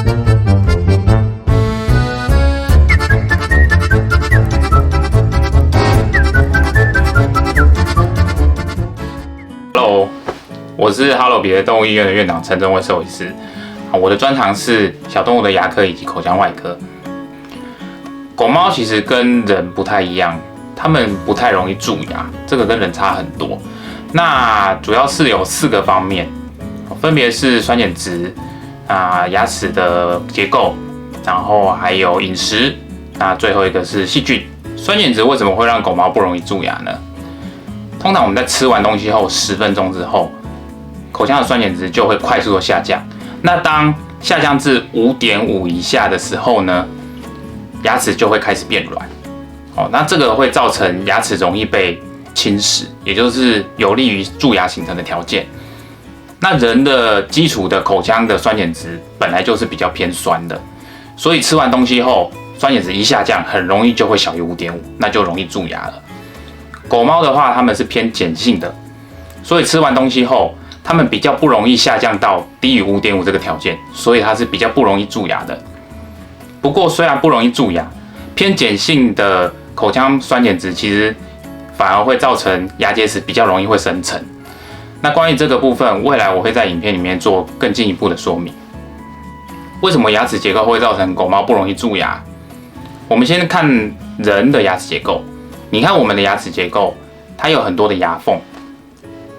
Hello， 我是哈罗彼得动物医院的院长陈忠威兽医师。我的专长是小动物的牙科以及口腔外科。狗猫其实跟人不太一样，它们不太容易蛀牙，这个跟人差很多。那主要是有4个方面，分别是酸碱值牙齿的结构，然后还有饮食，那最后一个是细菌。酸碱值为什么会让狗猫不容易蛀牙呢？通常我们在吃完东西后10分钟之后，口腔的酸碱值就会快速的下降。那当下降至5.5以下的时候呢，牙齿就会开始变软。那这个会造成牙齿容易被侵蚀，也就是有利于蛀牙形成的条件。那人的基础的口腔的酸碱值本来就是比较偏酸的，所以吃完东西后酸碱值一下降，很容易就会小于5.5，那就容易蛀牙了。狗猫的话，它们是偏碱性的，所以吃完东西后，它们比较不容易下降到低于5.5这个条件，所以它是比较不容易蛀牙的。不过虽然不容易蛀牙，偏碱性的口腔酸碱值其实反而会造成牙结石比较容易会生成。那关于这个部分，未来我会在影片里面做更进一步的说明。为什么牙齿结构会造成狗猫不容易蛀牙？我们先看人的牙齿结构。你看我们的牙齿结构，它有很多的牙缝，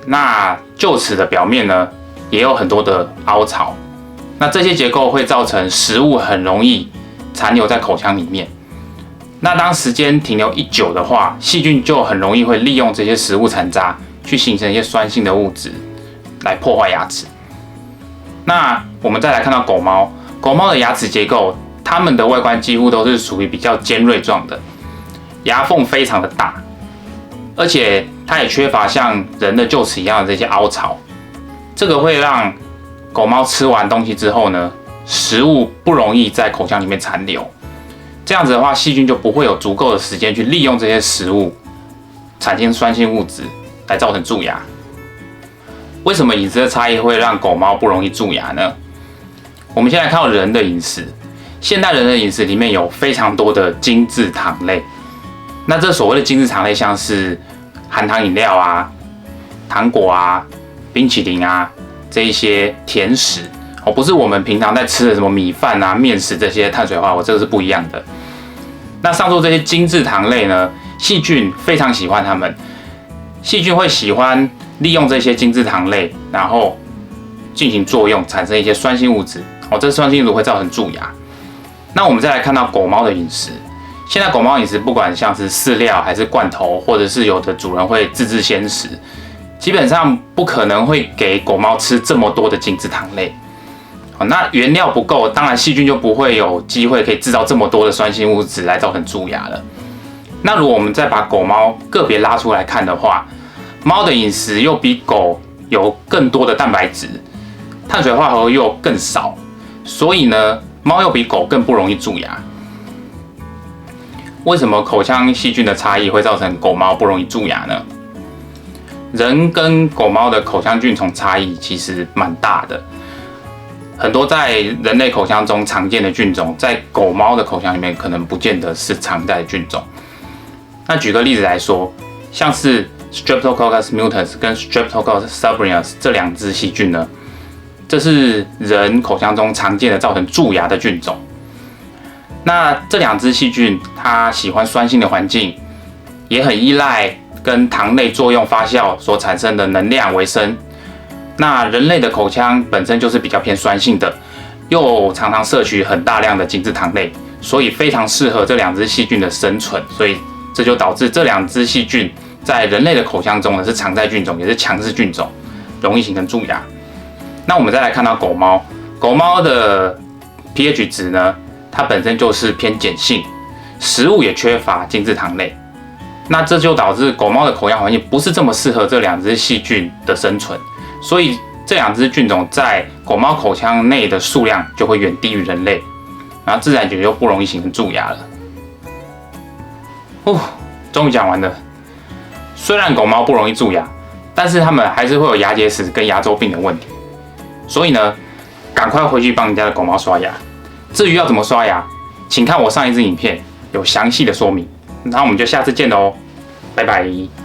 那臼齿的表面呢，也有很多的凹槽。那这些结构会造成食物很容易残留在口腔里面。那当时间停留一久的话，细菌就很容易会利用这些食物残渣去形成一些酸性的物质，来破坏牙齿。那我们再来看到狗猫，狗猫的牙齿结构，它们的外观几乎都是属于比较尖锐状的。牙缝非常的大，而且它也缺乏像人的臼齿一样的这些凹槽，这个会让狗猫吃完东西之后呢，食物不容易在口腔里面残留。这样子的话，细菌就不会有足够的时间去利用这些食物产生酸性物质，来造成蛀牙。为什么饮食的差异会让狗猫不容易蛀牙呢？我们先来看到人的饮食，现代人的饮食里面有非常多的精制糖类。那这所谓的精制糖类，像是含糖饮料啊、糖果啊、冰淇淋啊这一些甜食，不是我们平常在吃的什么米饭啊、面食这些碳水化合物，这个是不一样的。那上述这些精制糖类呢，细菌非常喜欢它们，细菌会喜欢利用这些精制糖类，然后进行作用，产生一些酸性物质。这酸性物质会造成蛀牙。那我们再来看到狗猫的饮食。现在狗猫饮食不管像是饲料还是罐头，或者是有的主人会自制鲜食，基本上不可能会给狗猫吃这么多的精制糖类。那原料不够，当然细菌就不会有机会可以制造这么多的酸性物质来造成蛀牙了。那如果我们再把狗猫个别拉出来看的话，猫的饮食又比狗有更多的蛋白质，碳水化合物又更少，所以呢，猫又比狗更不容易蛀牙。为什么口腔细菌的差异会造成狗猫不容易蛀牙呢？人跟狗猫的口腔菌丛差异其实蛮大的，很多在人类口腔中常见的菌种，在狗猫的口腔里面可能不见得是常在的菌种。那举个例子来说，像是 Streptococcus mutans 跟 Streptococcus cereus 这2只细菌呢，这是人口腔中常见的造成蛀牙的菌种。那这2只细菌，它喜欢酸性的环境，也很依赖跟糖类作用发酵所产生的能量为生。那人类的口腔本身就是比较偏酸性的，又常常摄取很大量的精制糖类，所以非常适合这2只细菌的生存。所以这就导致这2只细菌在人类的口腔中呢是常在菌种，也是强势菌种，容易形成蛀牙。那我们再来看到狗猫，狗猫的 pH 值呢，它本身就是偏碱性，食物也缺乏精制糖类，那这就导致狗猫的口腔环境不是这么适合这2只细菌的生存，所以这2只菌种在狗猫口腔内的数量就会远低于人类，然后自然也就不容易形成蛀牙了。终于讲完了。虽然狗猫不容易蛀牙，但是它们还是会有牙结石跟牙周病的问题，所以呢，赶快回去帮你家的狗猫刷牙，至于要怎么刷牙，请看我上一支影片有详细的说明。那我们就下次见喽，拜拜。